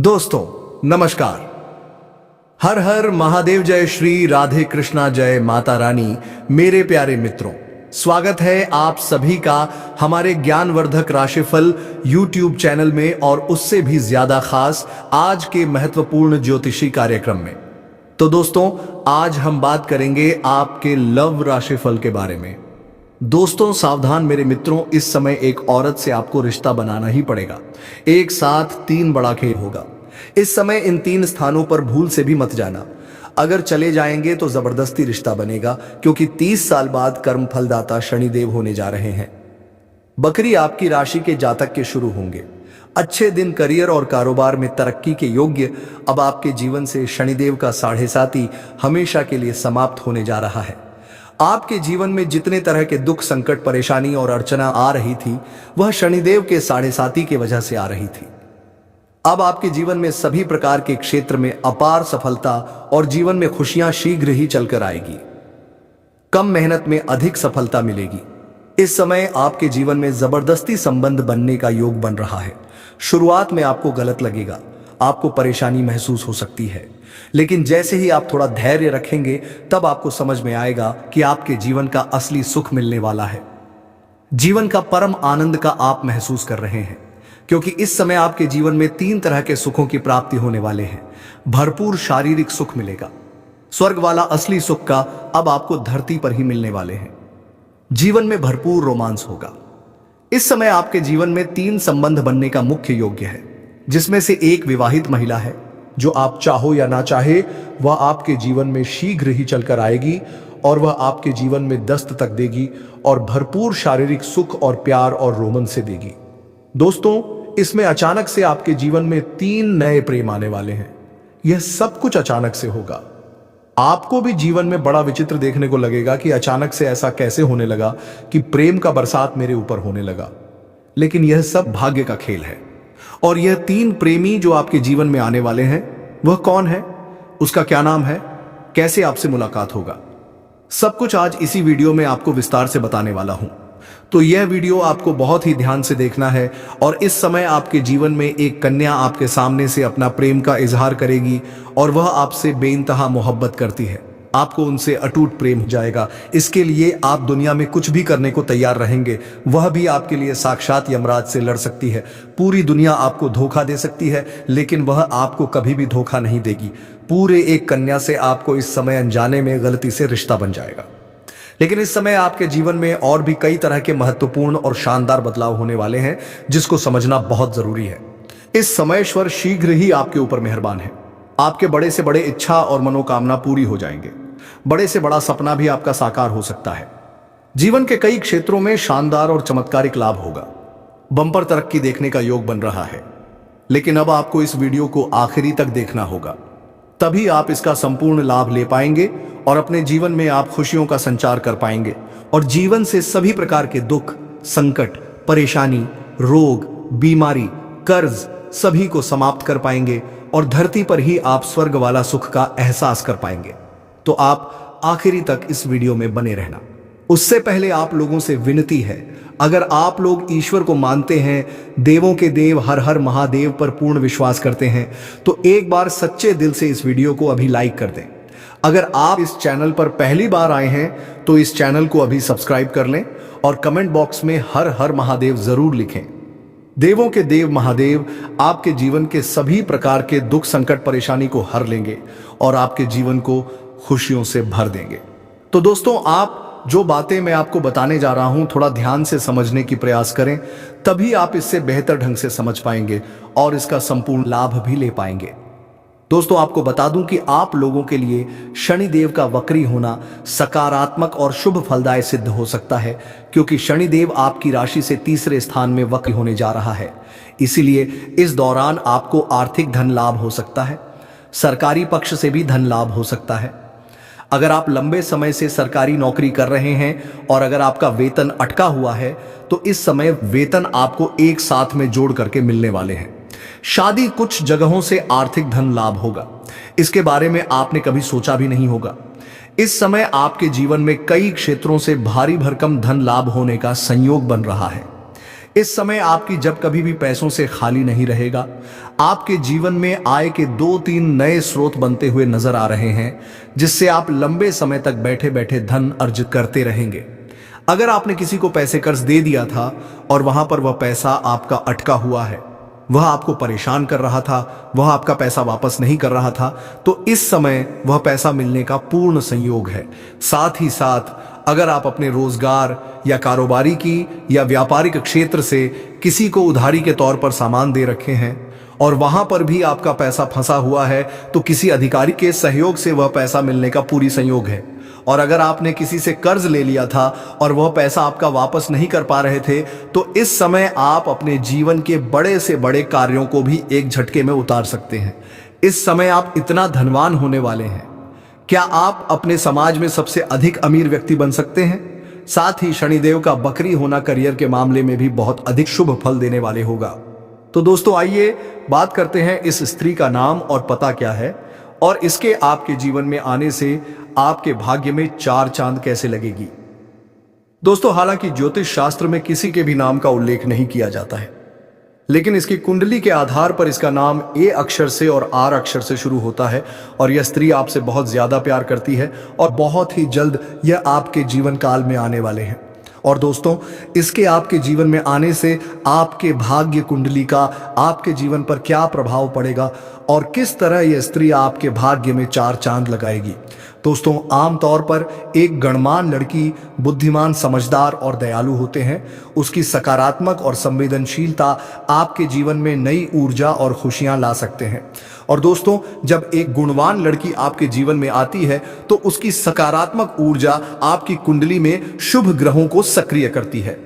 दोस्तों नमस्कार। हर हर महादेव, जय श्री राधे कृष्णा, जय माता रानी। मेरे प्यारे मित्रों, स्वागत है आप सभी का हमारे ज्ञानवर्धक राशिफल YouTube चैनल में और उससे भी ज्यादा खास आज के महत्वपूर्ण ज्योतिषी कार्यक्रम में। तो दोस्तों, आज हम बात करेंगे आपके लव राशिफल के बारे में। दोस्तों सावधान मेरे मित्रों, इस समय एक औरत से आपको रिश्ता बनाना ही पड़ेगा। एक साथ 3 बड़ा खेल होगा। इस समय इन 3 स्थानों पर भूल से भी मत जाना। अगर चले जाएंगे तो जबरदस्ती रिश्ता बनेगा, क्योंकि 30 साल बाद कर्म फलदाता शनिदेव होने जा रहे हैं। बकरी आपकी राशि के जातक के शुरू होंगे। अच्छे दिन, करियर और कारोबार में तरक्की के योग्य। अब आपके जीवन से शनिदेव का 7.5 हमेशा के लिए समाप्त होने जा रहा है। आपके जीवन में जितने तरह के दुख, संकट, परेशानी और अर्चना आ रही थी, वह शनिदेव के 7.5 की वजह से आ रही थी। अब आपके जीवन में सभी प्रकार के क्षेत्र में अपार सफलता और जीवन में खुशियां शीघ्र ही चलकर आएगी। कम मेहनत में अधिक सफलता मिलेगी। इस समय आपके जीवन में जबरदस्ती संबंध बनने का योग बन रहा है। शुरुआत में आपको गलत लगेगा, आपको परेशानी महसूस हो सकती है, लेकिन जैसे ही आप थोड़ा धैर्य रखेंगे तब आपको समझ में आएगा कि आपके जीवन का असली सुख मिलने वाला है। जीवन का परम आनंद का आप महसूस कर रहे हैं, क्योंकि इस समय आपके जीवन में 3 तरह के सुखों की प्राप्ति होने वाले हैं। भरपूर शारीरिक सुख मिलेगा। स्वर्ग वाला असली सुख का अब आपको धरती पर ही मिलने वाले हैं। जीवन में भरपूर रोमांस होगा। इस समय आपके जीवन में 3 संबंध बनने का मुख्य योग्य है, जिसमें से एक विवाहित महिला है। जो आप चाहो या ना चाहे, वह आपके जीवन में शीघ्र ही चलकर आएगी और वह आपके जीवन में दस्त तक देगी और भरपूर शारीरिक सुख और प्यार और रोमन से देगी। दोस्तों, इसमें अचानक से आपके जीवन में 3 नए प्रेम आने वाले हैं। यह सब कुछ अचानक से होगा। आपको भी जीवन में बड़ा विचित्र देखने को लगेगा कि अचानक से ऐसा कैसे होने लगा कि प्रेम का बरसात मेरे ऊपर होने लगा। लेकिन यह सब भाग्य का खेल है। और यह 3 प्रेमी जो आपके जीवन में आने वाले हैं, वह कौन है, उसका क्या नाम है, कैसे आपसे मुलाकात होगा, सब कुछ आज इसी वीडियो में आपको विस्तार से बताने वाला हूं। तो यह वीडियो आपको बहुत ही ध्यान से देखना है। और इस समय आपके जीवन में एक कन्या आपके सामने से अपना प्रेम का इजहार करेगी और वह आपसे बेइंतहा मोहब्बत करती है। आपको उनसे अटूट प्रेम हो जाएगा। इसके लिए आप दुनिया में कुछ भी करने को तैयार रहेंगे। वह भी आपके लिए साक्षात यमराज से लड़ सकती है। पूरी दुनिया आपको धोखा दे सकती है, लेकिन वह आपको कभी भी धोखा नहीं देगी। पूरे एक कन्या से आपको इस समय अनजाने में गलती से रिश्ता बन जाएगा। लेकिन इस समय आपके जीवन में और भी कई तरह के महत्वपूर्ण और शानदार बदलाव होने वाले हैं, जिसको समझना बहुत जरूरी है। इस समय ईश्वर शीघ्र ही आपके ऊपर मेहरबान है। आपके बड़े से बड़े इच्छा और मनोकामना पूरी हो जाएंगे। बड़े से बड़ा सपना भी आपका साकार हो सकता है। जीवन के कई क्षेत्रों में शानदार और चमत्कारिक लाभ होगा। बम्पर तरक्की देखने का योग बन रहा है। लेकिन अब आपको इस वीडियो को आखिरी तक देखना होगा, तभी आप इसका संपूर्ण लाभ ले पाएंगे और अपने जीवन में आप खुशियों का संचार कर पाएंगे और जीवन से सभी प्रकार के दुख, संकट, परेशानी, रोग, बीमारी, कर्ज सभी को समाप्त कर पाएंगे और धरती पर ही आप स्वर्ग वाला सुख का एहसास कर पाएंगे। तो आप आखिरी तक इस वीडियो में बने रहना। उससे पहले आप लोगों से विनती है, अगर आप लोग ईश्वर को मानते हैं, देवों के देव हर हर महादेव पर पूर्ण विश्वास करते हैं, तो एक बार सच्चे दिल से इस वीडियो को अभी लाइक कर दें। अगर आप इस चैनल पर पहली बार आए हैं तो इस चैनल को अभी सब्सक्राइब कर लें और कमेंट बॉक्स में हर हर महादेव जरूर लिखें। देवों के देव महादेव आपके जीवन के सभी प्रकार के दुख, संकट, परेशानी को हर लेंगे और आपके जीवन को खुशियों से भर देंगे। तो दोस्तों, आप जो बातें मैं आपको बताने जा रहा हूं, थोड़ा ध्यान से समझने की प्रयास करें, तभी आप इससे बेहतर ढंग से समझ पाएंगे और इसका संपूर्ण लाभ भी ले पाएंगे। दोस्तों, आपको बता दूं कि आप लोगों के लिए शनिदेव का वक्री होना सकारात्मक और शुभ फलदायक सिद्ध हो सकता है, क्योंकि शनिदेव आपकी राशि से 3रे स्थान में वक्री होने जा रहा है। इसीलिए इस दौरान आपको आर्थिक धन लाभ हो सकता है। सरकारी पक्ष से भी धन लाभ हो सकता है। अगर आप लंबे समय से सरकारी नौकरी कर रहे हैं और अगर आपका वेतन अटका हुआ है, तो इस समय वेतन आपको एक साथ में जोड़ करके मिलने वाले हैं। शादी, कुछ जगहों से आर्थिक धन लाभ होगा। इसके बारे में आपने कभी सोचा भी नहीं होगा। इस समय आपके जीवन में कई क्षेत्रों से भारी भरकम धन लाभ होने का संयोग बन रहा है। इस समय आपकी जब कभी भी पैसों से खाली नहीं रहेगा। आपके जीवन में आय के 2-3 नए स्रोत बनते हुए नजर आ रहे हैं, जिससे आप लंबे समय तक बैठे बैठे धन अर्जित करते रहेंगे। अगर आपने किसी को पैसे कर्ज दे दिया था और वहां पर वह पैसा आपका अटका हुआ है, वह आपको परेशान कर रहा था, वह आपका पैसा वापस नहीं कर रहा था, तो इस समय वह पैसा मिलने का पूर्ण संयोग है। साथ ही साथ अगर आप अपने रोजगार या कारोबारी की या व्यापारिक क्षेत्र से किसी को उधारी के तौर पर सामान दे रखे हैं और वहां पर भी आपका पैसा फंसा हुआ है, तो किसी अधिकारी के सहयोग से वह पैसा मिलने का पूरी संयोग है। और अगर आपने किसी से कर्ज ले लिया था और वह पैसा आपका वापस नहीं कर पा रहे थे, तो इस समय आप अपने जीवन के बड़े से बड़े कार्यों को भी एक झटके में उतार सकते हैं। इस समय आप इतना धनवान होने वाले हैं, क्या आप अपने समाज में सबसे अधिक अमीर व्यक्ति बन सकते हैं। साथ ही शनिदेव का बकरी होना करियर के मामले में भी बहुत अधिक शुभ फल देने वाले होगा। तो दोस्तों आइए बात करते हैं इस स्त्री का नाम और पता क्या है, और इसके आपके जीवन में आने से आपके भाग्य में 4 चांद कैसे लगेगी। दोस्तों हालांकि ज्योतिष शास्त्र में किसी के भी नाम का उल्लेख नहीं किया जाता है, लेकिन इसकी कुंडली के आधार पर इसका नाम ए अक्षर से और आर अक्षर से शुरू होता है, और यह स्त्री आपसे बहुत ज्यादा प्यार करती है और बहुत ही जल्द यह आपके जीवन काल में आने वाले हैं। और दोस्तों इसके आपके जीवन में आने से आपके भाग्य कुंडली का आपके जीवन पर क्या प्रभाव पड़ेगा और किस तरह यह स्त्री आपके भाग्य में 4 चांद लगाएगी। दोस्तों आमतौर पर एक गणमान्य लड़की बुद्धिमान, समझदार और दयालु होते हैं। उसकी सकारात्मक और संवेदनशीलता आपके जीवन में नई ऊर्जा और खुशियां ला सकते हैं। और दोस्तों जब एक गुणवान लड़की आपके जीवन में आती है, तो उसकी सकारात्मक ऊर्जा आपकी कुंडली में शुभ ग्रहों को सक्रिय करती है।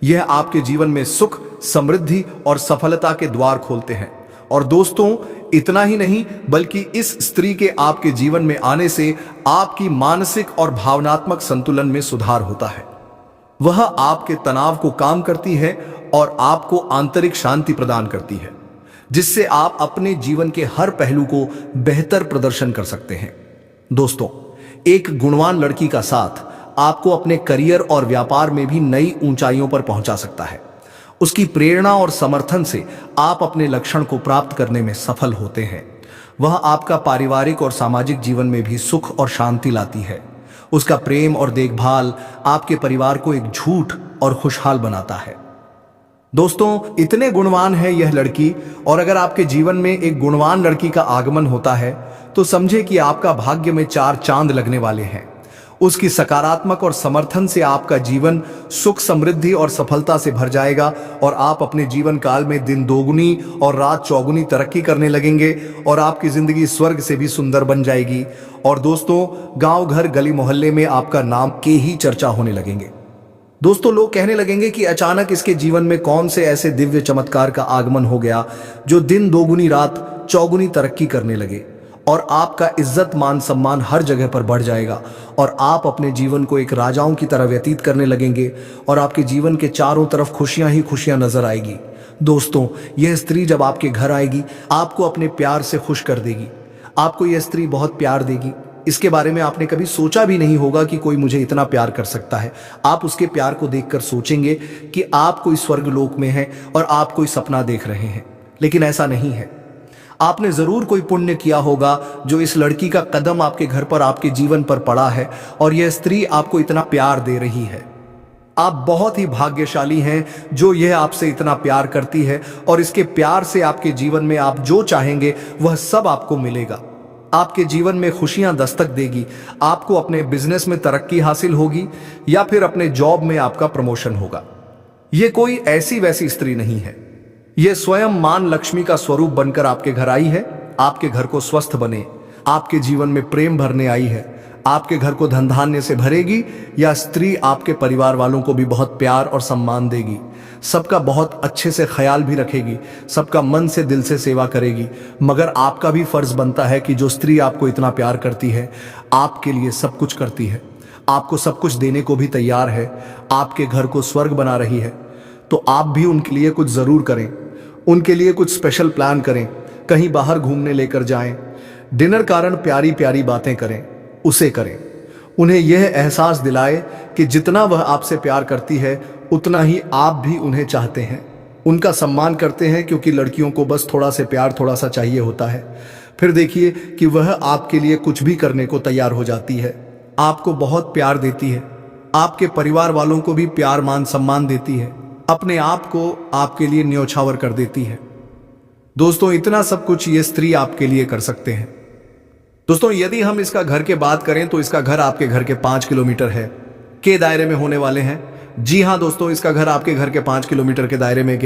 यह आपके जीवन में सुख, समृद्धि और सफलता के द्वार खोलते हैं। और दोस्तों इतना ही नहीं, बल्कि इस स्त्री के आपके जीवन में आने से आपकी मानसिक और भावनात्मक संतुलन में सुधार होता है। वह आपके तनाव को कम करती है और आपको आंतरिक शांति प्रदान करती है, जिससे आप अपने जीवन के हर पहलू को बेहतर प्रदर्शन कर सकते हैं। दोस्तों एक गुणवान लड़की का साथ आपको अपने करियर और व्यापार में भी नई ऊंचाइयों पर पहुंचा सकता है। उसकी प्रेरणा और समर्थन से आप अपने लक्ष्य को प्राप्त करने में सफल होते हैं। वह आपका पारिवारिक और सामाजिक जीवन में भी सुख और शांति लाती है। उसका प्रेम और देखभाल आपके परिवार को एक झूठ और खुशहाल बनाता है। दोस्तों इतने गुणवान है यह लड़की, और अगर आपके जीवन में एक गुणवान लड़की का आगमन होता है, तो समझे कि आपका भाग्य में 4 चांद लगने वाले हैं। उसकी सकारात्मक और समर्थन से आपका जीवन सुख, समृद्धि और सफलता से भर जाएगा, और आप अपने जीवन काल में दिन दोगुनी और रात चौगुनी तरक्की करने लगेंगे, और आपकी जिंदगी स्वर्ग से भी सुंदर बन जाएगी। और दोस्तों गांव, घर, गली, मोहल्ले में आपका नाम के ही चर्चा होने लगेंगे। दोस्तों लोग कहने लगेंगे कि अचानक इसके जीवन में कौन से ऐसे दिव्य चमत्कार का आगमन हो गया जो दिन दोगुनी रात चौगुनी तरक्की करने लगे, और आपका इज्जत, मान, सम्मान हर जगह पर बढ़ जाएगा, और आप अपने जीवन को एक राजाओं की तरह व्यतीत करने लगेंगे, और आपके जीवन के चारों तरफ खुशियां ही खुशियां नजर आएगी। दोस्तों यह स्त्री जब आपके घर आएगी, आपको अपने प्यार से खुश कर देगी। आपको यह स्त्री बहुत प्यार देगी। इसके बारे में आपने कभी सोचा भी नहीं होगा कि कोई मुझे इतना प्यार कर सकता है। आप उसके प्यार को देखकर सोचेंगे कि आप कोई स्वर्गलोक में हैं और आप कोई सपना देख रहे हैं, लेकिन ऐसा नहीं है। आपने जरूर कोई पुण्य किया होगा जो इस लड़की का कदम आपके घर पर, आपके जीवन पर पड़ा है, और यह स्त्री आपको इतना प्यार दे रही है। आप बहुत ही भाग्यशाली हैं जो यह आपसे इतना प्यार करती है, और इसके प्यार से आपके जीवन में आप जो चाहेंगे वह सब आपको मिलेगा। आपके जीवन में खुशियां दस्तक देगी। आपको अपने बिजनेस में तरक्की हासिल होगी, या फिर अपने जॉब में आपका प्रमोशन होगा। यह कोई ऐसी वैसी स्त्री नहीं है, यह स्वयं मान लक्ष्मी का स्वरूप बनकर आपके घर आई है। आपके घर को स्वस्थ बने, आपके जीवन में प्रेम भरने आई है, आपके घर को धन धान्य से भरेगी। यह स्त्री आपके परिवार वालों को भी बहुत प्यार और सम्मान देगी, सबका बहुत अच्छे से ख्याल भी रखेगी, सबका मन से दिल से सेवा करेगी। मगर आपका भी फर्ज बनता है कि जो स्त्री आपको इतना प्यार करती है, आपके लिए सब कुछ करती है, आपको सब कुछ देने को भी तैयार है, आपके घर को स्वर्ग बना रही है, तो आप भी उनके लिए कुछ जरूर करें। उनके लिए कुछ स्पेशल प्लान करें, कहीं बाहर घूमने लेकर जाएं, डिनर कारण प्यारी प्यारी बातें करें, उसे करें। उन्हें यह एहसास दिलाए कि जितना वह आपसे प्यार करती है उतना ही आप भी उन्हें चाहते हैं, उनका सम्मान करते हैं, क्योंकि लड़कियों को बस थोड़ा से प्यार थोड़ा सा चाहिए होता है। फिर देखिए कि वह आपके लिए कुछ भी करने को तैयार हो जाती है, आपको बहुत प्यार देती है, आपके परिवार वालों को भी प्यार मान सम्मान देती है, अपने आप को आपके लिए न्योछावर कर देती है। दोस्तों, इतना सब कुछ ये स्त्री आपके लिए कर सकते हैं। दोस्तों, यदि हम इसका घर के बात करें तो इसका घर आपके घर के 5 किलोमीटर के दायरे में होने वाले हैं। जी हां दोस्तों, इसका घर आपके घर के 5 किलोमीटर के दायरे में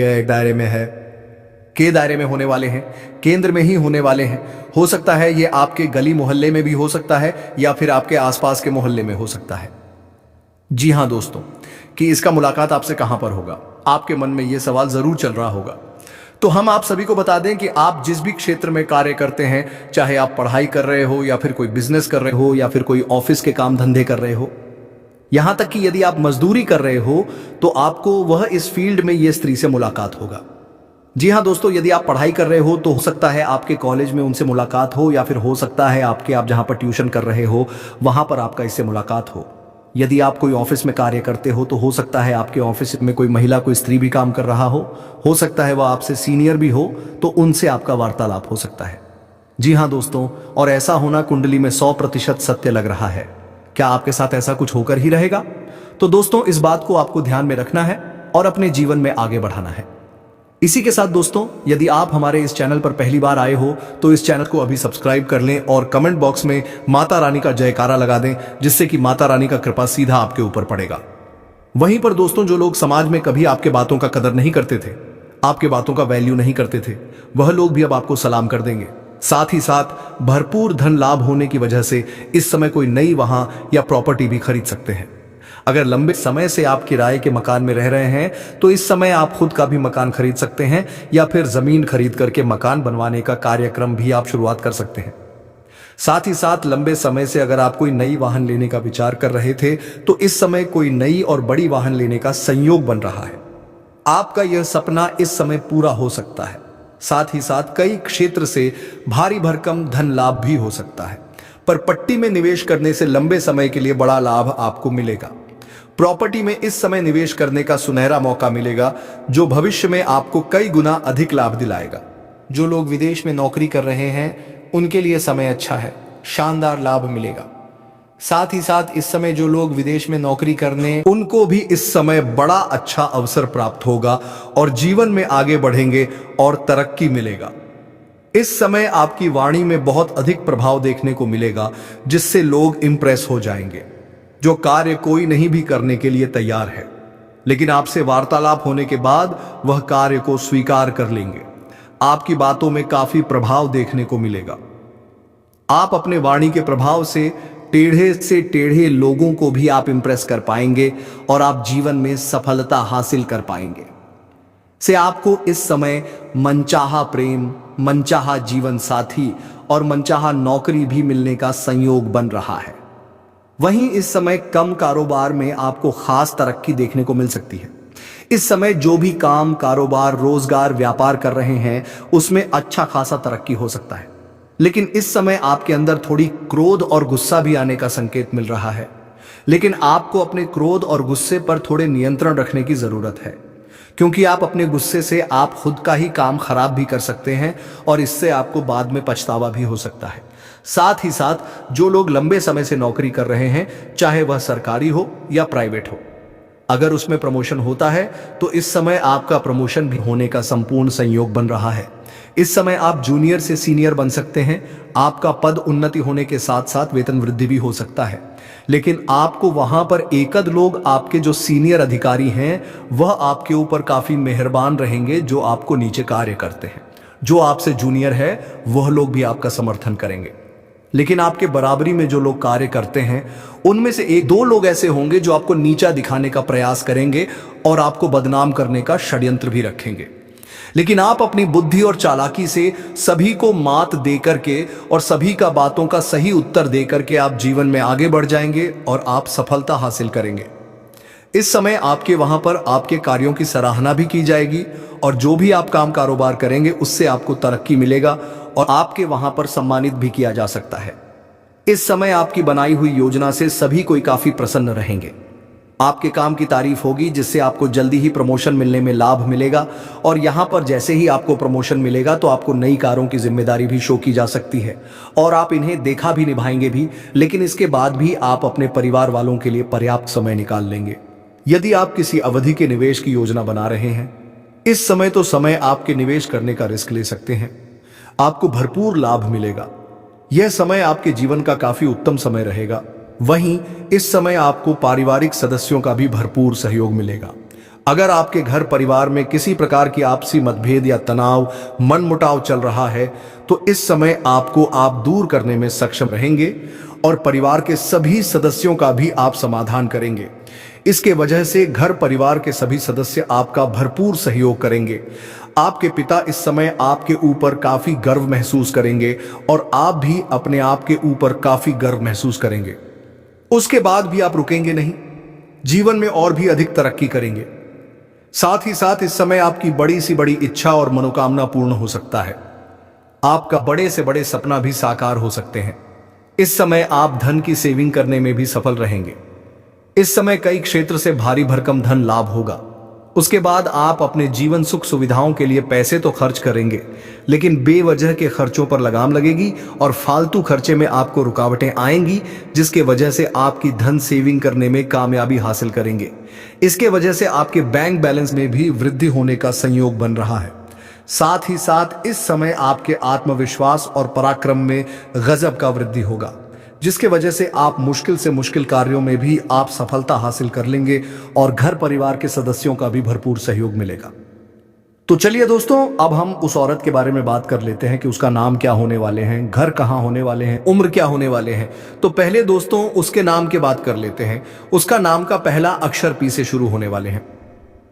दायरे में होने वाले हैं, केंद्र में ही होने वाले हैं। हो सकता है ये आपके गली मोहल्ले में भी हो सकता है, या फिर आपके आसपास के मोहल्ले में हो सकता है। जी हां दोस्तों, कि इसका मुलाकात आपसे कहां पर होगा, आपके मन में यह सवाल जरूर चल रहा होगा। तो हम आप सभी को बता दें कि आप जिस भी क्षेत्र में कार्य करते हैं, चाहे आप पढ़ाई कर रहे हो, या फिर कोई बिजनेस कर रहे हो, या फिर कोई ऑफिस के काम धंधे कर रहे हो, यहां तक कि यदि आप मजदूरी कर रहे हो, तो आपको वह इस फील्ड में यह स्त्री से मुलाकात होगा। जी हां दोस्तों, यदि आप पढ़ाई कर रहे हो तो हो सकता है आपके कॉलेज में उनसे मुलाकात हो, या फिर हो सकता है आप जहां पर ट्यूशन कर रहे हो वहां पर आपका इससे मुलाकात हो। यदि आप कोई ऑफिस में कार्य करते हो तो हो सकता है आपके ऑफिस में कोई महिला, कोई स्त्री भी काम कर रहा हो सकता है वह आपसे सीनियर भी हो, तो उनसे आपका वार्तालाप हो सकता है। जी हां दोस्तों, और ऐसा होना कुंडली में 100% सत्य लग रहा है। क्या आपके साथ ऐसा कुछ होकर ही रहेगा? तो दोस्तों, इस बात को आपको ध्यान में रखना है और अपने जीवन में आगे बढ़ाना है। इसी के साथ दोस्तों, यदि आप हमारे इस चैनल पर पहली बार आए हो तो इस चैनल को अभी सब्सक्राइब कर लें और कमेंट बॉक्स में माता रानी का जयकारा लगा दें, जिससे कि माता रानी का कृपा सीधा आपके ऊपर पड़ेगा। वहीं पर दोस्तों, जो लोग समाज में कभी आपके बातों का कदर नहीं करते थे, आपके बातों का वैल्यू नहीं करते थे, वह लोग भी अब आपको सलाम कर देंगे। साथ ही साथ भरपूर धन लाभ होने की वजह से इस समय कोई नई वाहन या प्रॉपर्टी भी खरीद सकते हैं। अगर लंबे समय से आप किराए के मकान में रह रहे हैं तो इस समय आप खुद का भी मकान खरीद सकते हैं, या फिर जमीन खरीद करके मकान बनवाने का कार्यक्रम भी आप शुरुआत कर सकते हैं। साथ ही साथ लंबे समय से अगर आप कोई नई वाहन लेने का विचार कर रहे थे तो इस समय कोई नई और बड़ी वाहन लेने का संयोग बन रहा है। आपका यह सपना इस समय पूरा हो सकता है। साथ ही साथ कई क्षेत्र से भारी भरकम धन लाभ भी हो सकता है। पर पट्टी में निवेश करने से लंबे समय के लिए बड़ा लाभ आपको मिलेगा। प्रॉपर्टी में इस समय निवेश करने का सुनहरा मौका मिलेगा, जो भविष्य में आपको कई गुना अधिक लाभ दिलाएगा। जो लोग विदेश में नौकरी कर रहे हैं उनके लिए समय अच्छा है, शानदार लाभ मिलेगा। साथ ही साथ इस समय जो लोग विदेश में नौकरी करने, उनको भी इस समय बड़ा अच्छा अवसर प्राप्त होगा और जीवन में आगे बढ़ेंगे और तरक्की मिलेगा। इस समय आपकी वाणी में बहुत अधिक प्रभाव देखने को मिलेगा, जिससे लोग इंप्रेस हो जाएंगे। जो कार्य कोई नहीं भी करने के लिए तैयार है, लेकिन आपसे वार्तालाप होने के बाद वह कार्य को स्वीकार कर लेंगे। आपकी बातों में काफी प्रभाव देखने को मिलेगा। आप अपने वाणी के प्रभाव से टेढ़े लोगों को भी आप इंप्रेस कर पाएंगे और आप जीवन में सफलता हासिल कर पाएंगे। से आपको इस समय मनचाहा प्रेम, मनचाहा जीवन साथी और मनचाहा नौकरी भी मिलने का संयोग बन रहा है। वहीं इस समय कम कारोबार में आपको खास तरक्की देखने को मिल सकती है। इस समय जो भी काम, कारोबार, रोजगार, व्यापार कर रहे हैं उसमें अच्छा खासा तरक्की हो सकता है। लेकिन इस समय आपके अंदर थोड़ी क्रोध और गुस्सा भी आने का संकेत मिल रहा है। लेकिन आपको अपने क्रोध और गुस्से पर थोड़े नियंत्रण रखने की जरूरत है, क्योंकि आप अपने गुस्से से आप खुद का ही काम खराब भी कर सकते हैं और इससे आपको बाद में पछतावा भी हो सकता है। साथ ही साथ जो लोग लंबे समय से नौकरी कर रहे हैं, चाहे वह सरकारी हो या प्राइवेट हो, अगर उसमें प्रमोशन होता है तो इस समय आपका प्रमोशन भी होने का संपूर्ण संयोग बन रहा है। इस समय आप जूनियर से सीनियर बन सकते हैं। आपका पद उन्नति होने के साथ साथ वेतन वृद्धि भी हो सकता है। लेकिन आपको वहां पर एकद लोग, आपके जो सीनियर अधिकारी हैं, वह आपके ऊपर काफी मेहरबान रहेंगे। जो आपको नीचे कार्य करते हैं, जो आपसे जूनियर है, वह लोग भी आपका समर्थन करेंगे। लेकिन आपके बराबरी में जो लोग कार्य करते हैं, उनमें से 1-2 लोग ऐसे होंगे जो आपको नीचा दिखाने का प्रयास करेंगे और आपको बदनाम करने का षड्यंत्र भी रखेंगे। लेकिन आप अपनी बुद्धि और चालाकी से सभी को मात देकर के और सभी का बातों का सही उत्तर देकर के आप जीवन में आगे बढ़ जाएंगे और आप सफलता हासिल करेंगे। इस समय आपके वहां पर आपके कार्यों की सराहना भी की जाएगी और जो भी आप काम कारोबार करेंगे उससे आपको तरक्की मिलेगा और आपके वहां पर सम्मानित भी किया जा सकता है। इस समय आपकी बनाई हुई योजना से सभी कोई काफी प्रसन्न रहेंगे। आपके काम की तारीफ होगी, जिससे आपको जल्दी ही प्रमोशन मिलने में लाभ मिलेगा। और यहाँ पर जैसे ही आपको प्रमोशन मिलेगा तो आपको नई कारों की जिम्मेदारी भी शो की जा सकती है और आप इन्हें देखा भी निभाएंगे भी, लेकिन इसके बाद भी आप अपने परिवार वालों के लिए पर्याप्त समय निकाल लेंगे। यदि आप किसी अवधि के निवेश की योजना बना रहे हैं, इस समय तो समय आपके निवेश करने का रिस्क ले सकते हैं। आपको भरपूर लाभ मिलेगा। यह समय आपके जीवन का काफी उत्तम समय रहेगा। वहीं इस समय आपको पारिवारिक सदस्यों का भी भरपूर सहयोग मिलेगा। अगर आपके घर परिवार में किसी प्रकार की आपसी मतभेद या तनाव, मनमुटाव चल रहा है, तो इस समय आपको आप दूर करने में सक्षम रहेंगे और परिवार के सभी सदस्यों का भी आप समाधान करेंगे। इसके वजह से घर परिवार के सभी सदस्य आपका भरपूर सहयोग करेंगे। आपके पिता इस समय आपके ऊपर काफी गर्व महसूस करेंगे और आप भी अपने आप के ऊपर काफी गर्व महसूस करेंगे। उसके बाद भी आप रुकेंगे नहीं, जीवन में और भी अधिक तरक्की करेंगे। साथ ही साथ इस समय आपकी बड़ी सी बड़ी इच्छा और मनोकामना पूर्ण हो सकता है। आपका बड़े से बड़े सपना भी साकार हो सकते हैं। इस समय आप धन की सेविंग करने में भी सफल रहेंगे। इस समय कई क्षेत्र से भारी भरकम धन लाभ होगा। उसके बाद आप अपने जीवन सुख सुविधाओं के लिए पैसे तो खर्च करेंगे, लेकिन बेवजह के खर्चों पर लगाम लगेगी और फालतू खर्चे में आपको रुकावटें आएंगी, जिसके वजह से आपकी धन सेविंग करने में कामयाबी हासिल करेंगे। इसके वजह से आपके बैंक बैलेंस में भी वृद्धि होने का संयोग बन रहा है। साथ ही साथ इस समय आपके आत्मविश्वास और पराक्रम में गजब का वृद्धि होगा, जिसके वजह से आप मुश्किल से मुश्किल कार्यों में भी आप सफलता हासिल कर लेंगे और घर परिवार के सदस्यों का भी भरपूर सहयोग मिलेगा। तो चलिए दोस्तों, अब हम उस औरत के बारे में बात कर लेते हैं कि उसका नाम क्या होने वाले हैं, घर कहाँ होने वाले हैं, उम्र क्या होने वाले हैं। तो पहले दोस्तों उसके नाम की बात कर लेते हैं। उसका नाम का पहला अक्षर पी से शुरू होने वाले हैं।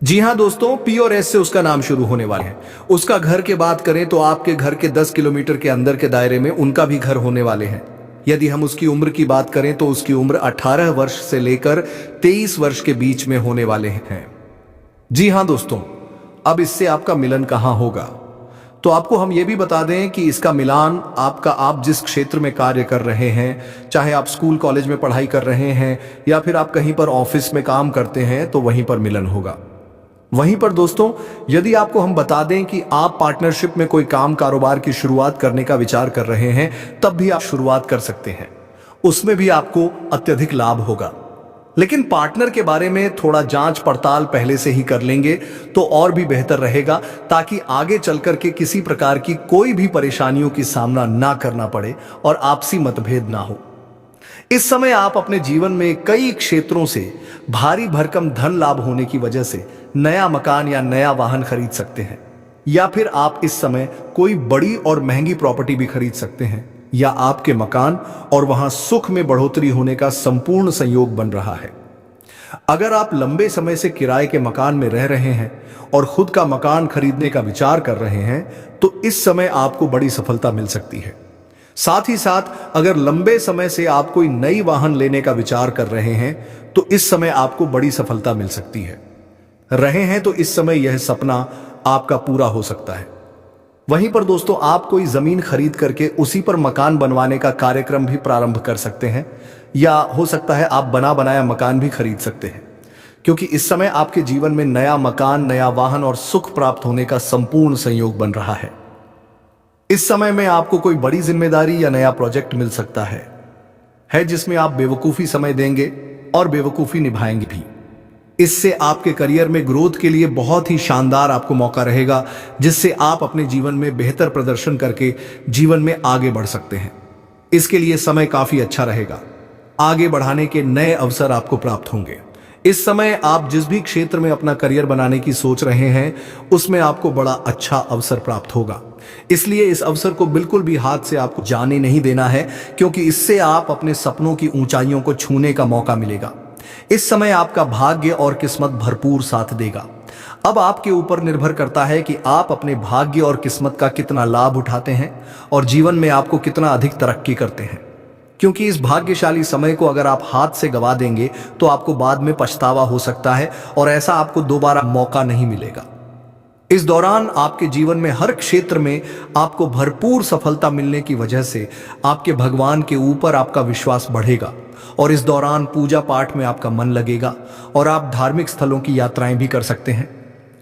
जी हाँ दोस्तों, पी और एस से उसका नाम शुरू होने वाले हैं। उसका घर की बात करें तो आपके घर के 10 किलोमीटर के अंदर के दायरे में उनका भी घर होने वाले हैं। यदि हम उसकी उम्र की बात करें तो उसकी उम्र 18 वर्ष से लेकर 23 वर्ष के बीच में होने वाले हैं। जी हाँ दोस्तों, अब इससे आपका मिलन कहाँ होगा, तो आपको हम ये भी बता दें कि इसका मिलान आप जिस क्षेत्र में कार्य कर रहे हैं, चाहे आप स्कूल कॉलेज में पढ़ाई कर रहे हैं या फिर आप कहीं पर ऑफिस में काम करते हैं, तो वहीं पर मिलन होगा। वहीं पर दोस्तों, यदि आपको हम बता दें कि आप पार्टनरशिप में कोई काम कारोबार की शुरुआत करने का विचार कर रहे हैं, तब भी आप शुरुआत कर सकते हैं। उसमें भी आपको अत्यधिक लाभ होगा, लेकिन पार्टनर के बारे में थोड़ा जांच पड़ताल पहले से ही कर लेंगे तो और भी बेहतर रहेगा, ताकि आगे चलकर के किसी प्रकार की कोई भी परेशानियों की सामना ना करना पड़े और आपसी मतभेद ना हो। इस समय आप अपने जीवन में कई क्षेत्रों से भारी भरकम धन लाभ होने की वजह से नया मकान या नया वाहन खरीद सकते हैं, या फिर आप इस समय कोई बड़ी और महंगी प्रॉपर्टी भी खरीद सकते हैं, या आपके मकान और वहां सुख में बढ़ोतरी होने का संपूर्ण संयोग बन रहा है। अगर आप लंबे समय से किराए के मकान में रह रहे हैं और खुद का मकान खरीदने का विचार कर रहे हैं, तो इस समय आपको बड़ी सफलता मिल सकती है। साथ ही साथ अगर लंबे समय से आप कोई नई वाहन लेने का विचार कर रहे हैं, तो इस समय आपको बड़ी सफलता मिल सकती है। रहे हैं तो इस समय यह सपना आपका पूरा हो सकता है। वहीं पर दोस्तों, आप कोई जमीन खरीद करके उसी पर मकान बनवाने का कार्यक्रम भी प्रारंभ कर सकते हैं, या हो सकता है आप बना बनाया मकान भी खरीद सकते हैं, क्योंकि इस समय आपके जीवन में नया मकान, नया वाहन और सुख प्राप्त होने का संपूर्ण संयोग बन रहा है। इस समय में आपको कोई बड़ी जिम्मेदारी या नया प्रोजेक्ट मिल सकता है जिसमें आप बेवकूफी समय देंगे और बेवकूफी निभाएंगे भी। इससे आपके करियर में ग्रोथ के लिए बहुत ही शानदार आपको मौका रहेगा, जिससे आप अपने जीवन में बेहतर प्रदर्शन करके जीवन में आगे बढ़ सकते हैं। इसके लिए समय काफी अच्छा रहेगा। आगे बढ़ाने के नए अवसर आपको प्राप्त होंगे। इस समय आप जिस भी क्षेत्र में अपना करियर बनाने की सोच रहे हैं, उसमें आपको बड़ा अच्छा अवसर प्राप्त होगा। इसलिए इस अवसर को बिल्कुल भी हाथ से आपको जाने नहीं देना है, क्योंकि इससे आप अपने सपनों की ऊंचाइयों को छूने का मौका मिलेगा। इस समय आपका भाग्य और किस्मत भरपूर साथ देगा। अब आपके ऊपर निर्भर करता है कि आप अपने भाग्य और किस्मत का कितना लाभ उठाते हैं और जीवन में आपको कितना अधिक तरक्की करते हैं, क्योंकि इस भाग्यशाली समय को अगर आप हाथ से गवा देंगे तो आपको बाद में पछतावा हो सकता है और ऐसा आपको दोबारा मौका नहीं मिलेगा। इस दौरान आपके जीवन में हर क्षेत्र में आपको भरपूर सफलता मिलने की वजह से आपके भगवान के ऊपर आपका विश्वास बढ़ेगा और इस दौरान पूजा पाठ में आपका मन लगेगा और आप धार्मिक स्थलों की यात्राएं भी कर सकते हैं।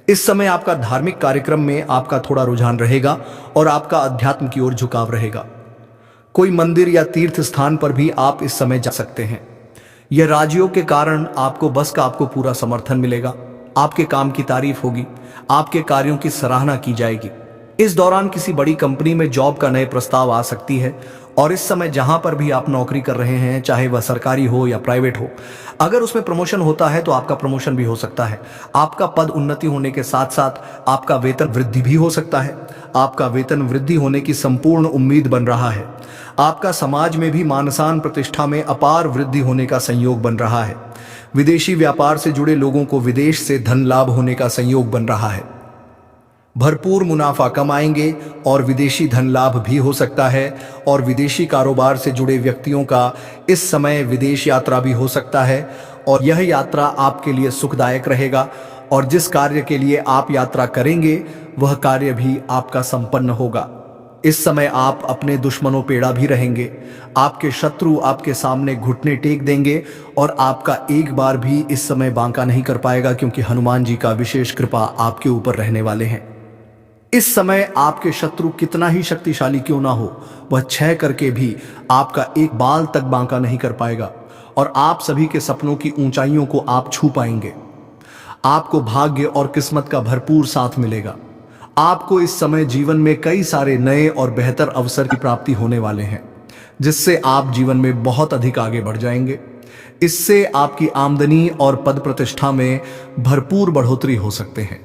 इस समय आपका धार्मिक कार्यक्रम में आपका थोड़ा रुझान रहेगा और आपका अध्यात्म की ओर झुकाव रहेगा। कोई मंदिर या तीर्थ स्थान पर भी आप इस समय जा सकते हैं। यह राजयोग के कारण आपको पूरा समर्थन मिलेगा। आपके काम की तारीफ होगी, आपके कार्यों की सराहना की जाएगी। इस दौरान किसी बड़ी कंपनी में जॉब का नए प्रस्ताव आ सकती है और इस समय जहां पर भी आप नौकरी कर रहे हैं, चाहे वह सरकारी हो या प्राइवेट हो, अगर उसमें प्रमोशन होता है तो आपका प्रमोशन भी हो सकता है। आपका पद उन्नति होने के साथ साथ आपका वेतन वृद्धि भी हो सकता है। आपका वेतन वृद्धि होने की संपूर्ण उम्मीद बन रहा है। आपका समाज में भी मान सम्मान प्रतिष्ठा में अपार वृद्धि होने का संयोग बन रहा है। विदेशी व्यापार से जुड़े लोगों को विदेश से धन लाभ होने का संयोग बन रहा है। भरपूर मुनाफा कमाएंगे और विदेशी धन लाभ भी हो सकता है और विदेशी कारोबार से जुड़े व्यक्तियों का इस समय विदेश यात्रा भी हो सकता है और यह यात्रा आपके लिए सुखदायक रहेगा और जिस कार्य के लिए आप यात्रा करेंगे वह कार्य भी आपका संपन्न होगा। इस समय आप अपने दुश्मनों पेड़ा भी रहेंगे। आपके शत्रु आपके सामने घुटने टेक देंगे और आपका एक बार भी इस समय बांका नहीं कर पाएगा, क्योंकि हनुमान जी का विशेष कृपा आपके ऊपर रहने वाले हैं। इस समय आपके शत्रु कितना ही शक्तिशाली क्यों ना हो, वह क्षय करके भी आपका एक बाल तक बांका नहीं कर पाएगा और आप सभी के सपनों की ऊंचाइयों को आप छू पाएंगे। आपको भाग्य और किस्मत का भरपूर साथ मिलेगा। आपको इस समय जीवन में कई सारे नए और बेहतर अवसर की प्राप्ति होने वाले हैं, जिससे आप जीवन में बहुत अधिक आगे बढ़ जाएंगे। इससे आपकी आमदनी और पद प्रतिष्ठा में भरपूर बढ़ोतरी हो सकते हैं।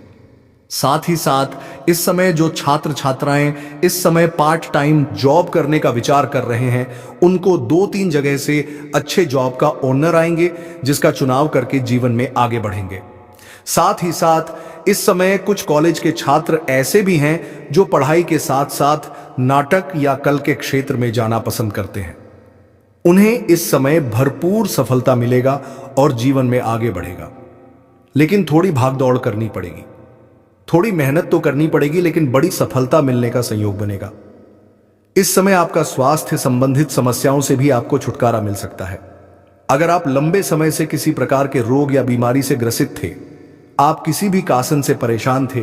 साथ ही साथ इस समय जो छात्र छात्राएं इस समय पार्ट टाइम जॉब करने का विचार कर रहे हैं, उनको 2-3 जगह से अच्छे जॉब का ओनर आएंगे, जिसका चुनाव करके जीवन में आगे बढ़ेंगे। साथ ही साथ इस समय कुछ कॉलेज के छात्र ऐसे भी हैं जो पढ़ाई के साथ साथ नाटक या कला के क्षेत्र में जाना पसंद करते हैं। उन्हें इस समय भरपूर सफलता मिलेगा और जीवन में आगे बढ़ेगा। लेकिन थोड़ी भागदौड़ करनी पड़ेगी, थोड़ी मेहनत तो करनी पड़ेगी, लेकिन बड़ी सफलता मिलने का संयोग बनेगा। इस समय आपका स्वास्थ्य संबंधित समस्याओं से भी आपको छुटकारा मिल सकता है। अगर आप लंबे समय से किसी प्रकार के रोग या बीमारी से ग्रसित थे, आप किसी भी कासन से परेशान थे,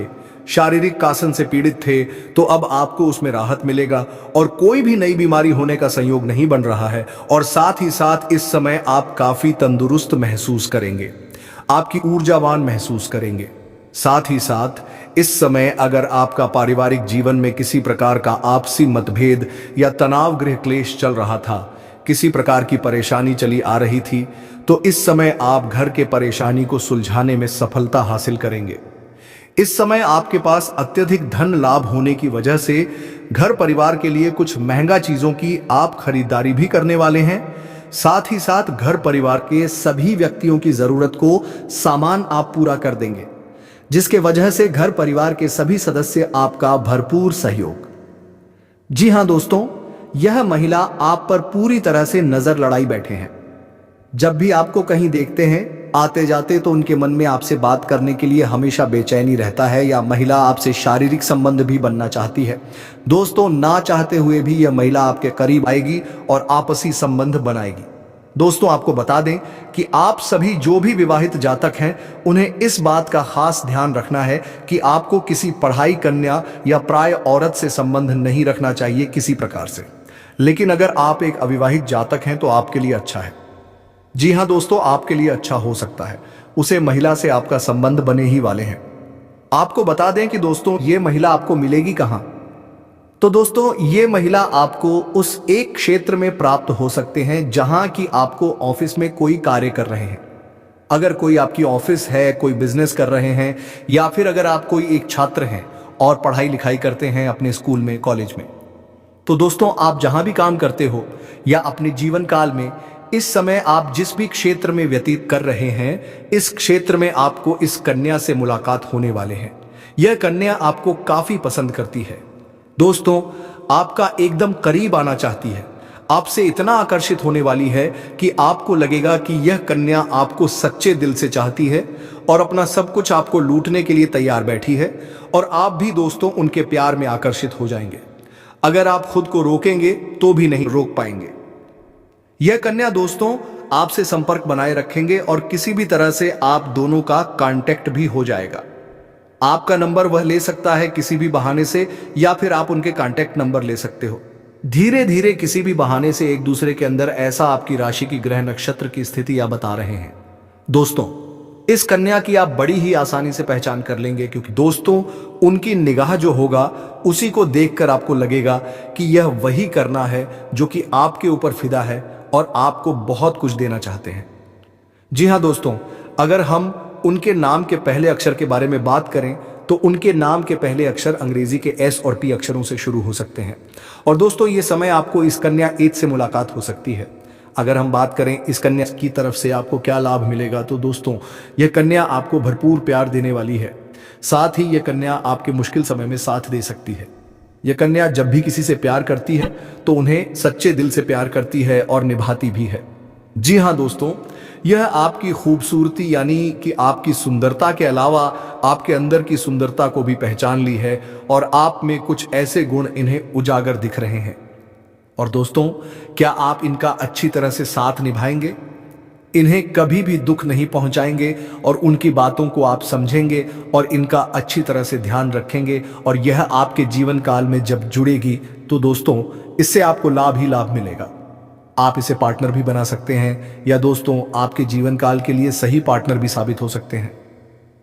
शारीरिक कासन से पीड़ित थे, तो अब आपको उसमें राहत मिलेगा और कोई भी नई बीमारी होने का संयोग नहीं बन रहा है। और साथ ही साथ इस समय आप काफी तंदुरुस्त महसूस करेंगे, आपकी ऊर्जावान महसूस करेंगे। साथ ही साथ इस समय अगर आपका पारिवारिक जीवन में किसी प्रकार का आपसी मतभेद या तनाव गृह क्लेश चल रहा था, किसी प्रकार की परेशानी चली आ रही थी, तो इस समय आप घर के परेशानी को सुलझाने में सफलता हासिल करेंगे। इस समय आपके पास अत्यधिक धन लाभ होने की वजह से घर परिवार के लिए कुछ महंगा चीजों की आप खरीदारी भी करने वाले हैं। साथ ही साथ घर परिवार के सभी व्यक्तियों की जरूरत को सामान आप पूरा कर देंगे, जिसके वजह से घर परिवार के सभी सदस्य आपका भरपूर सहयोग। जी हां दोस्तों, यह महिला आप पर पूरी तरह से नजर लड़ाई बैठे हैं। जब भी आपको कहीं देखते हैं आते जाते, तो उनके मन में आपसे बात करने के लिए हमेशा बेचैनी रहता है, या महिला आपसे शारीरिक संबंध भी बनना चाहती है। दोस्तों, ना चाहते हुए भी यह महिला आपके करीब आएगी और आपसी संबंध बनाएगी। दोस्तों, आपको बता दें कि आप सभी जो भी विवाहित जातक हैं, उन्हें इस बात का खास ध्यान रखना है कि आपको किसी पढ़ाई कन्या या प्राय औरत से संबंध नहीं रखना चाहिए किसी प्रकार से। लेकिन अगर आप एक अविवाहित जातक हैं तो आपके लिए अच्छा है। जी हां दोस्तों, आपके लिए अच्छा हो सकता है। उसे महिला से आपका संबंध बने ही वाले हैं। आपको बता दें कि दोस्तों, ये महिला आपको मिलेगी कहां? तो दोस्तों, ये महिला आपको उस एक क्षेत्र में प्राप्त हो सकते हैं जहां कि आपको ऑफिस में कोई कार्य कर रहे हैं। अगर कोई आपकी ऑफिस है, कोई बिजनेस कर रहे हैं, या फिर अगर आप कोई एक छात्र हैं और पढ़ाई लिखाई करते हैं अपने स्कूल में, कॉलेज में, तो दोस्तों, आप जहां भी काम करते हो या अपने जीवन काल में इस समय आप जिस भी क्षेत्र में व्यतीत कर रहे हैं, इस क्षेत्र में आपको इस कन्या से मुलाकात होने वाले हैं। यह कन्या आपको काफी पसंद करती है। दोस्तों, आपका एकदम करीब आना चाहती है, आपसे इतना आकर्षित होने वाली है कि आपको लगेगा कि यह कन्या आपको सच्चे दिल से चाहती है और अपना सब कुछ आपको लूटने के लिए तैयार बैठी है, और आप भी दोस्तों उनके प्यार में आकर्षित हो जाएंगे। अगर आप खुद को रोकेंगे तो भी नहीं रोक पाएंगे। यह कन्या दोस्तों आपसे संपर्क बनाए रखेंगे और किसी भी तरह से आप दोनों का कांटेक्ट भी हो जाएगा। आपका नंबर वह ले सकता है किसी भी बहाने से, या फिर आप उनके कांटेक्ट नंबर ले सकते हो। धीरे धीरे किसी भी बहाने से एक दूसरे के अंदर ऐसा आपकी राशि की ग्रह नक्षत्र की स्थिति या बता रहे हैं। दोस्तों इस कन्या की आप बड़ी ही आसानी से पहचान कर लेंगे, क्योंकि दोस्तों उनकी निगाह जो होगा उसी को देखकर आपको लगेगा कि यह वही करना है जो कि आपके ऊपर फिदा है और आपको बहुत कुछ देना चाहते हैं। जी हाँ दोस्तों, अगर हम उनके नाम के पहले अक्षर के बारे में बात करें तो उनके नाम के पहले अक्षर अंग्रेजी के एस और पी अक्षरों से शुरू हो सकते हैं। और दोस्तों ये समय आपको इस कन्या एज से मुलाकात हो सकती है। अगर हम बात करें इस कन्या की तरफ से आपको क्या लाभ मिलेगा, तो दोस्तों यह कन्या आपको भरपूर प्यार देने वाली है। साथ ही यह कन्या आपके मुश्किल समय में साथ दे सकती है। यह कन्या जब भी किसी से प्यार करती है तो उन्हें सच्चे दिल से प्यार करती है और निभाती भी है। जी हाँ दोस्तों, यह आपकी खूबसूरती यानी कि आपकी सुंदरता के अलावा आपके अंदर की सुंदरता को भी पहचान ली है, और आप में कुछ ऐसे गुण इन्हें उजागर दिख रहे हैं। और दोस्तों क्या आप इनका अच्छी तरह से साथ निभाएंगे? इन्हें कभी भी दुख नहीं पहुंचाएंगे और उनकी बातों को आप समझेंगे और इनका अच्छी तरह से ध्यान रखेंगे, और यह आपके जीवन काल में जब जुड़ेगी तो दोस्तों इससे आपको लाभ ही लाभ मिलेगा। आप इसे पार्टनर भी बना सकते हैं, या दोस्तों आपके जीवन काल के लिए सही पार्टनर भी साबित हो सकते हैं।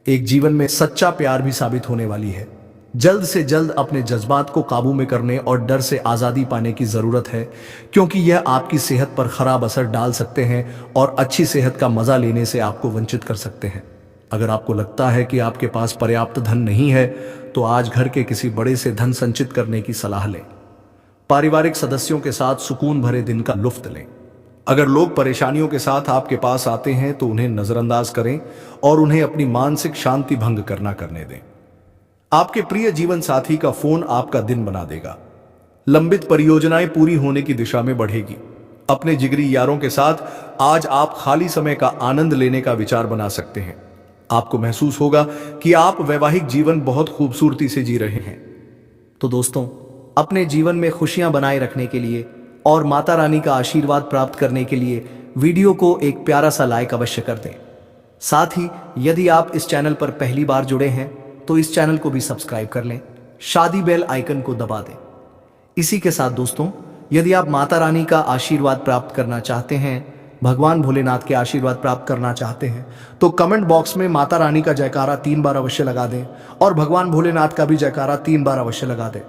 एक जीवन में सच्चा प्यार भी साबित होने वाली है। जल्द से जल्द अपने जज्बात को काबू में करने और डर से आज़ादी पाने की ज़रूरत है, क्योंकि यह आपकी सेहत पर खराब असर डाल सकते हैं और अच्छी सेहत का मज़ा लेने से आपको वंचित कर सकते हैं। अगर आपको लगता है कि आपके पास पर्याप्त धन नहीं है तो आज घर के किसी बड़े से धन संचित करने की सलाह लें। पारिवारिक सदस्यों के साथ सुकून भरे दिन का लुफ्त लें। अगर लोग परेशानियों के साथ आपके पास आते हैं तो उन्हें नजरअंदाज करें और उन्हें अपनी मानसिक शांति भंग करने दें। आपके प्रिय जीवन साथी का फोन आपका दिन बना देगा। लंबित परियोजनाएं पूरी होने की दिशा में बढ़ेगी। अपने जिगरी यारों के साथ आज आप खाली समय का आनंद लेने का विचार बना सकते हैं। आपको महसूस होगा कि आप वैवाहिक जीवन बहुत खूबसूरती से जी रहे हैं। तो दोस्तों अपने जीवन में खुशियां बनाए रखने के लिए और माता रानी का आशीर्वाद प्राप्त करने के लिए वीडियो को एक प्यारा सा लाइक अवश्य कर दें। साथ ही यदि आप इस चैनल पर पहली बार जुड़े हैं तो इस चैनल को भी सब्सक्राइब कर लें, शादी बेल आइकन को दबा दें। इसी के साथ दोस्तों यदि आप माता रानी का आशीर्वाद प्राप्त करना चाहते हैं, भगवान भोलेनाथ के आशीर्वाद प्राप्त करना चाहते हैं, तो कमेंट बॉक्स में माता रानी का जयकारा 3 बार अवश्य लगा दें और भगवान भोलेनाथ का भी जयकारा 3 बार अवश्य लगा दें।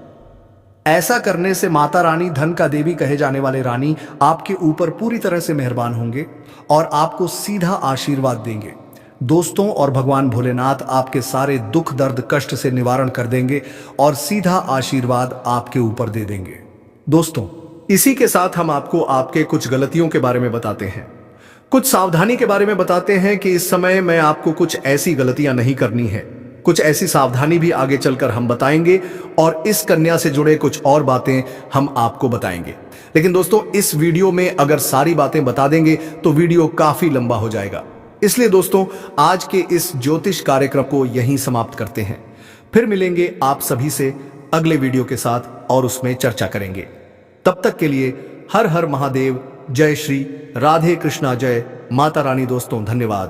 ऐसा करने से माता रानी, धन का देवी कहे जाने वाले रानी, आपके ऊपर पूरी तरह से मेहरबान होंगे और आपको सीधा आशीर्वाद देंगे। दोस्तों और भगवान भोलेनाथ आपके सारे दुख दर्द कष्ट से निवारण कर देंगे और सीधा आशीर्वाद आपके ऊपर दे देंगे। दोस्तों इसी के साथ हम आपको आपके कुछ गलतियों के बारे में बताते हैं, कुछ सावधानी के बारे में बताते हैं कि इस समय में आपको कुछ ऐसी गलतियां नहीं करनी है। कुछ ऐसी सावधानी भी आगे चलकर हम बताएंगे और इस कन्या से जुड़े कुछ और बातें हम आपको बताएंगे। लेकिन दोस्तों इस वीडियो में अगर सारी बातें बता देंगे तो वीडियो काफी लंबा हो जाएगा। इसलिए दोस्तों आज के इस ज्योतिष कार्यक्रम को यहीं समाप्त करते हैं। फिर मिलेंगे आप सभी से अगले वीडियो के साथ और उसमें चर्चा करेंगे। तब तक के लिए हर हर महादेव, जय श्री राधे कृष्णा, जय माता रानी। दोस्तों धन्यवाद।